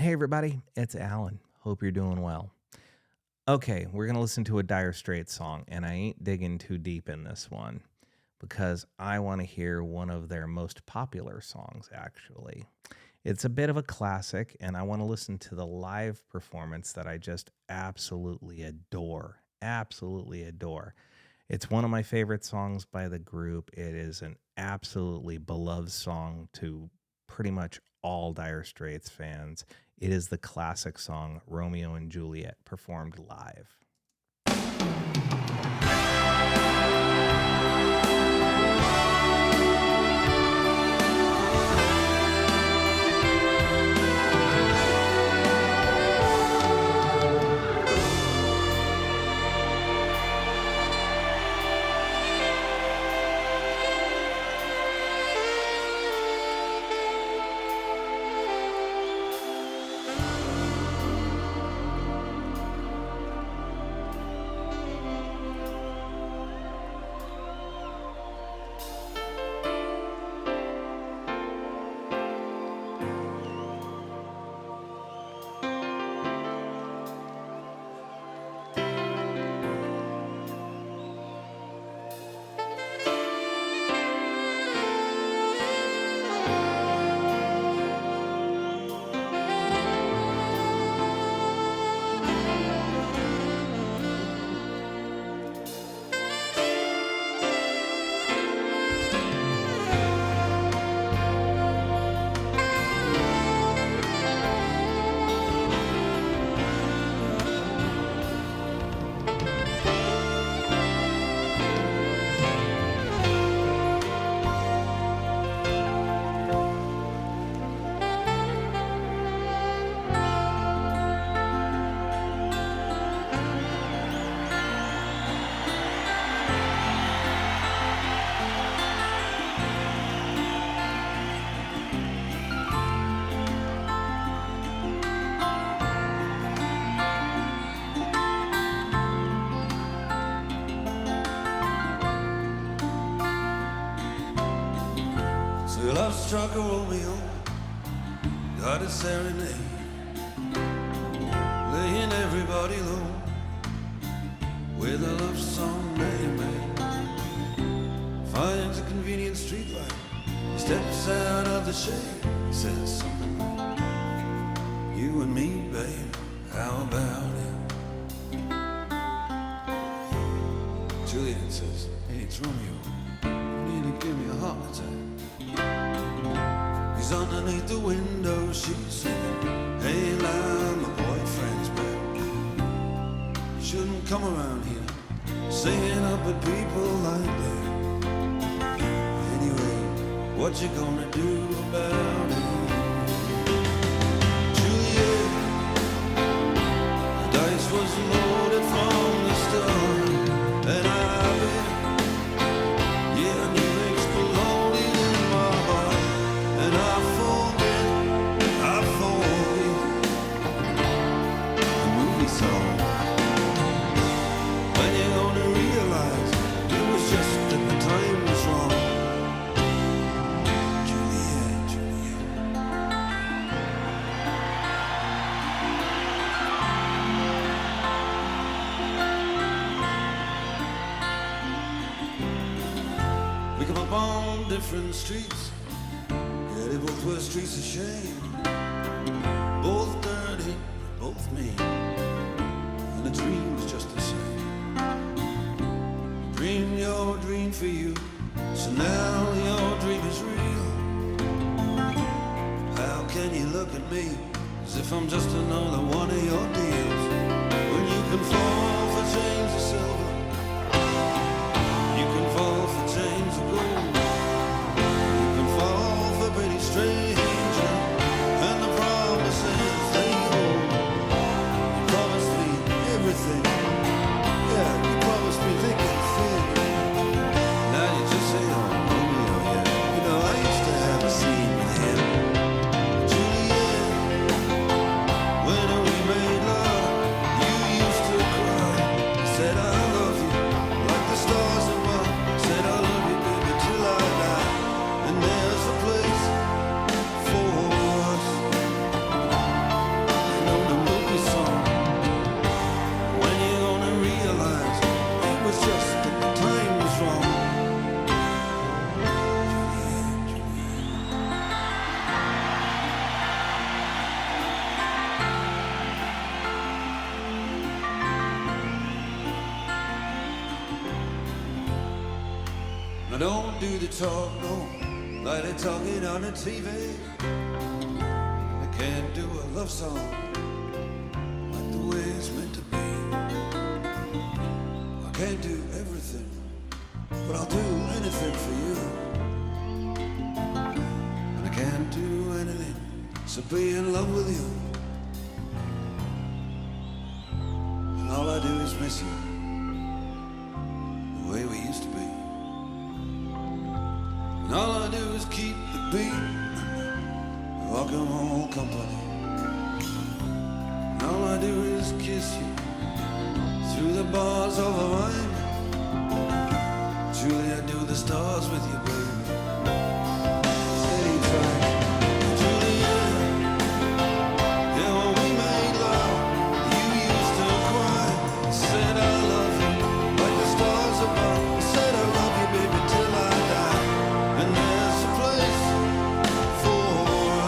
Hey everybody, it's Alan. Hope you're doing well. Okay, we're going to listen to a Dire Straits song, and I ain't digging too deep in this one because I want to hear one of their most popular songs, actually. It's a bit of a classic, and I want to listen to the live performance that I just absolutely adore. Absolutely adore. It's one of my favorite songs by the group. It is an absolutely beloved song to pretty much all Dire Straits fans. It is the classic song Romeo and Juliet performed live. Love struck a Romeo, got a serenade, laying everybody low with a love song they made. Finds a convenient streetlight, steps out of the shade, says something like, "You and me, babe, how about it?" Juliet says, "Hey, it's Romeo, you need to give me a heart attack." He's underneath the window, she's singing, "Hey, lie, my boyfriend's back. You shouldn't come around here, singing up at people like that. Anyway, what you gonna do about it?" Juliet, the dice was loaded from the start, and I bet, yeah, and you exploded in my heart. And I forget the movie song. When you're gonna realize it was just that the time was wrong. Juliet, Juliet. We come up on different streets. Yeah, they both were streets of shame. Both dirty, both mean. And the dream was just the same. Dream your dream for you, so now your dream is real. How can you look at me as if I'm just another one of your deals? When you can fall for chains of silver, you can fall for chains of gold. Pretty stranger, and the promises they hold. You promised me everything, yeah, you promised me thick and thin. Now you just say, "Oh, Romeo, yeah, you know, I used to have a scene with him." Juliet, when we made love, you used to cry, said, "I love don't do the talk, no, like they're talking on the TV. I can't do a love song like the way it's meant to be. I can't do everything, but I'll do anything for you. And I can't do anything, so be in love with you. And all I do is miss you, the way we used to be. And all I do is keep the beat, rock and roll company. And all I do is kiss you through the bars of the wine. Truly I do the stars with you, baby. Steady track, Juliet. Yeah, when we made love, you used to cry. Said I love you like the stars above. Said I love you, baby, till I die. And there's a place for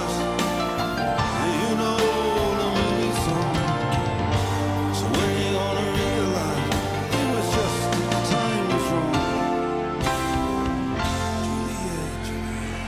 us. And you know the movie song. So when you gonna realize it was just that the time was wrong. Juliet, Juliet.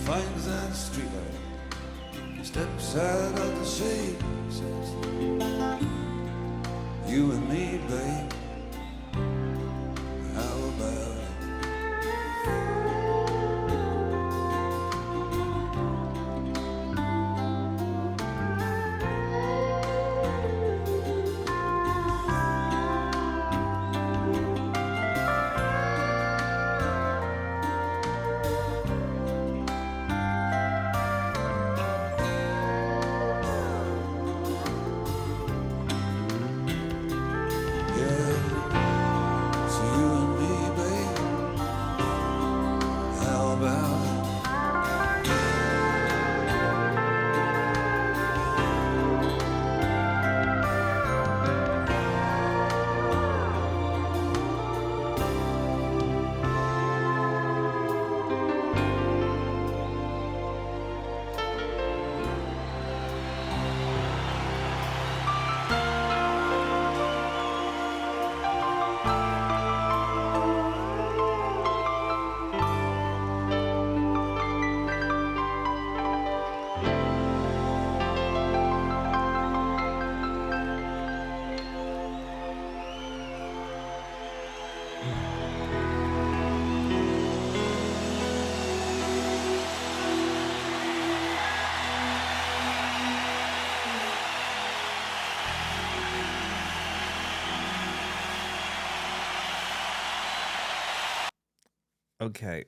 Finds that streetlight, steps out of the shade, says, you and me, babe, how about it? Yeah. Okay.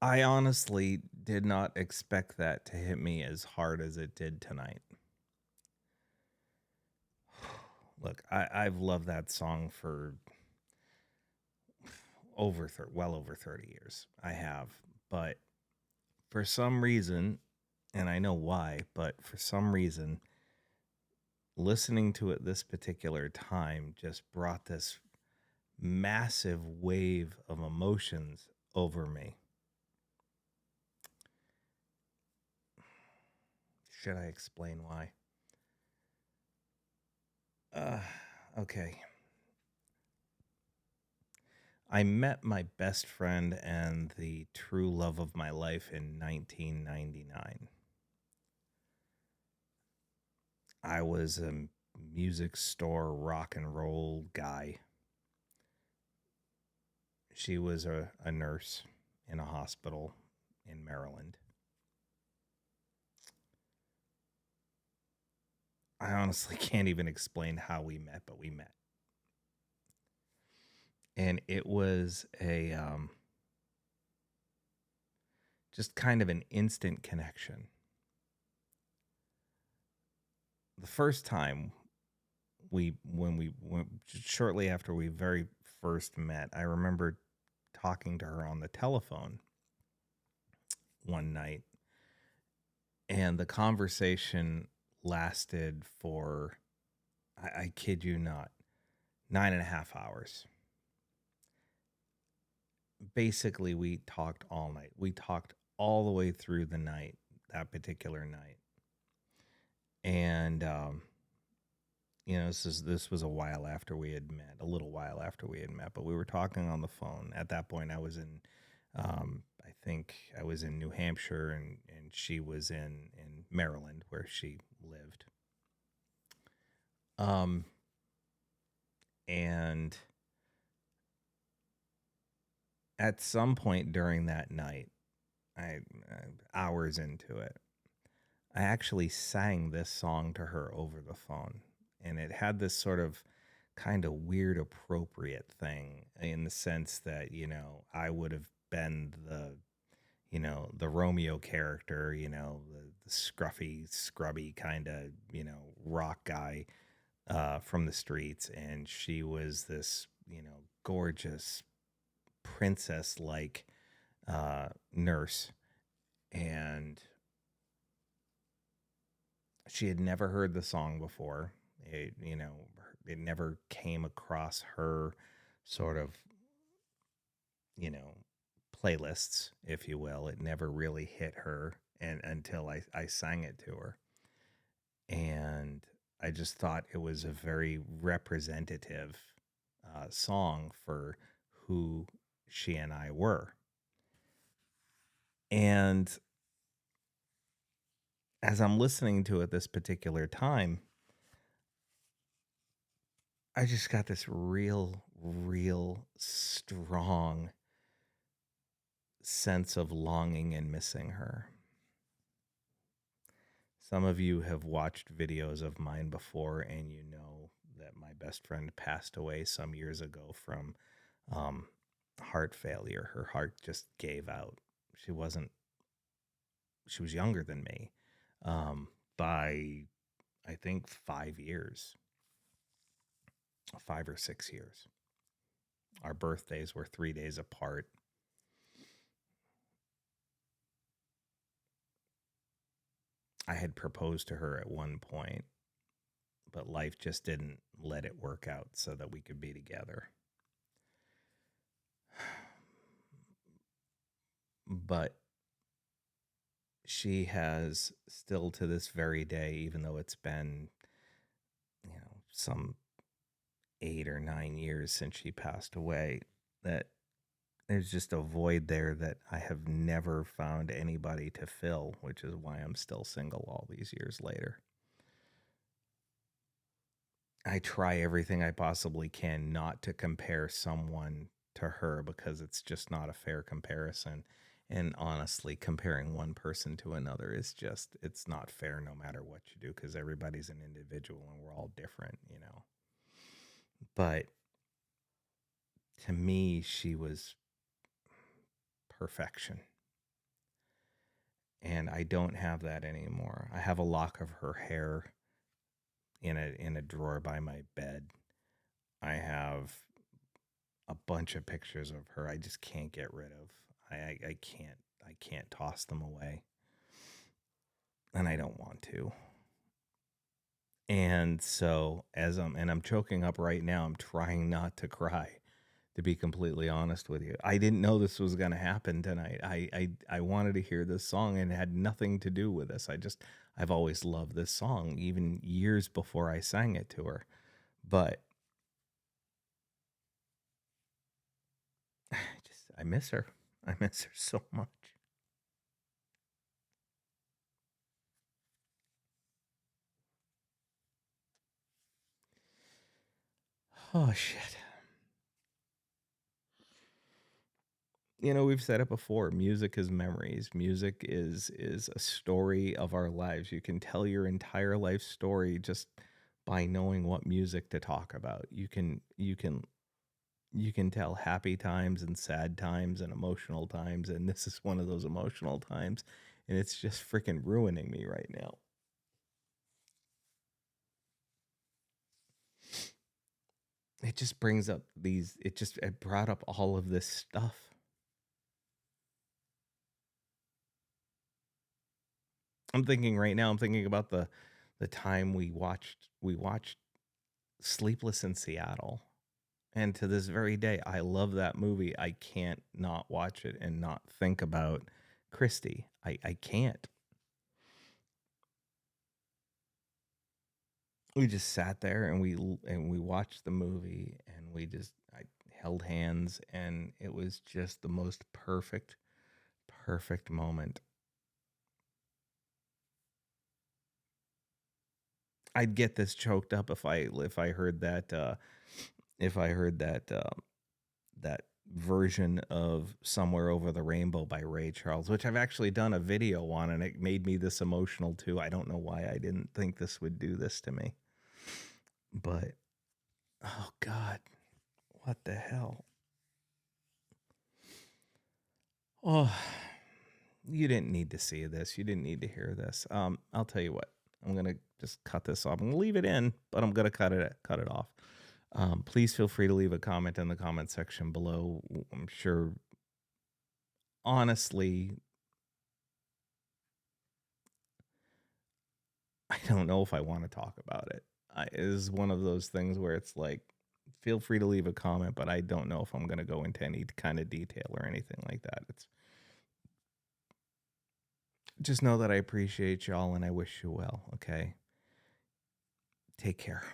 I honestly did not expect that to hit me as hard as it did tonight. Look, I've loved that song for well over 30 years. I have. But for some reason, and I know why, but for some reason, listening to it this particular time just brought this massive wave of emotions over me. Should I explain why? Uh, okay. I met my best friend and the true love of my life in 1999. I was a music store rock and roll guy. She was a nurse in a hospital in Maryland. I honestly can't even explain how we met, but we met. And it was a just kind of an instant connection. The first time when we went shortly after we very first met, I remember talking to her on the telephone one night, and the conversation lasted for, I kid you not, 9.5 hours. Basically, we talked all night. We talked all the way through the night, that particular night. And this was a while after we had met, a little while after we had met, but we were talking on the phone. At that point, I was in, I think I was in New Hampshire, and she was in Maryland, where she lived. And at some point during that night, hours into it, I actually sang this song to her over the phone. And it had this sort of kind of weird appropriate thing in the sense that, I would have been the Romeo character, the scruffy, scrubby kind of, rock guy from the streets. And she was this, gorgeous princess like nurse. And she had never heard the song before. It never came across her sort of, you know, playlists, if you will. It never really hit her and until I sang it to her. And I just thought it was a very representative song for who she and I were. And as I'm listening to it this particular time, I just got this real, real strong sense of longing and missing her. Some of you have watched videos of mine before, and you know that my best friend passed away some years ago from heart failure. Her heart just gave out. She was younger than me by, I think, 5 years, 5 or 6 years. Our birthdays were 3 days apart. I had proposed to her at one point, but life just didn't let it work out so that we could be together. But she has still to this very day, even though it's been, some 8 or 9 years since she passed away, that there's just a void there that I have never found anybody to fill, which is why I'm still single all these years later. I try everything I possibly can not to compare someone to her because it's just not a fair comparison. And honestly, comparing one person to another is just, it's not fair no matter what you do because everybody's an individual and we're all different, But to me, she was perfection. And I don't have that anymore. I have a lock of her hair in a drawer by my bed. I have a bunch of pictures of her I just can't get rid of. I can't toss them away. And I don't want to. And so I'm choking up right now. I'm trying not to cry, to be completely honest with you. I didn't know this was going to happen tonight. I wanted to hear this song, and it had nothing to do with this. I've always loved this song, even years before I sang it to her. But I miss her. I miss her so much. Oh, shit. You know, we've said it before. Music is memories. Music is a story of our lives. You can tell your entire life story just by knowing what music to talk about. You can tell happy times and sad times and emotional times, and this is one of those emotional times, and it's just freaking ruining me right now. It just brings up it brought up all of this stuff. I'm thinking right now, I'm thinking about the time we watched Sleepless in Seattle. And to this very day, I love that movie. I can't not watch it and not think about Christy. I can't. We just sat there and we watched the movie, and I held hands, and it was just the most perfect moment. I'd get this choked up if I heard that that version of Somewhere Over the Rainbow by Ray Charles, which I've actually done a video on, and it made me this emotional too. I don't know why I didn't think this would do this to me. But oh God, what the hell? Oh, you didn't need to see this. You didn't need to hear this. I'll tell you what. I'm gonna just cut this off. I'm gonna leave it in, but I'm gonna cut it off. Please feel free to leave a comment in the comment section below. I'm sure, honestly, I don't know if I want to talk about it. It is one of those things where it's like, feel free to leave a comment, but I don't know if I'm going to go into any kind of detail or anything like that. It's just know that I appreciate y'all and I wish you well, okay? Take care.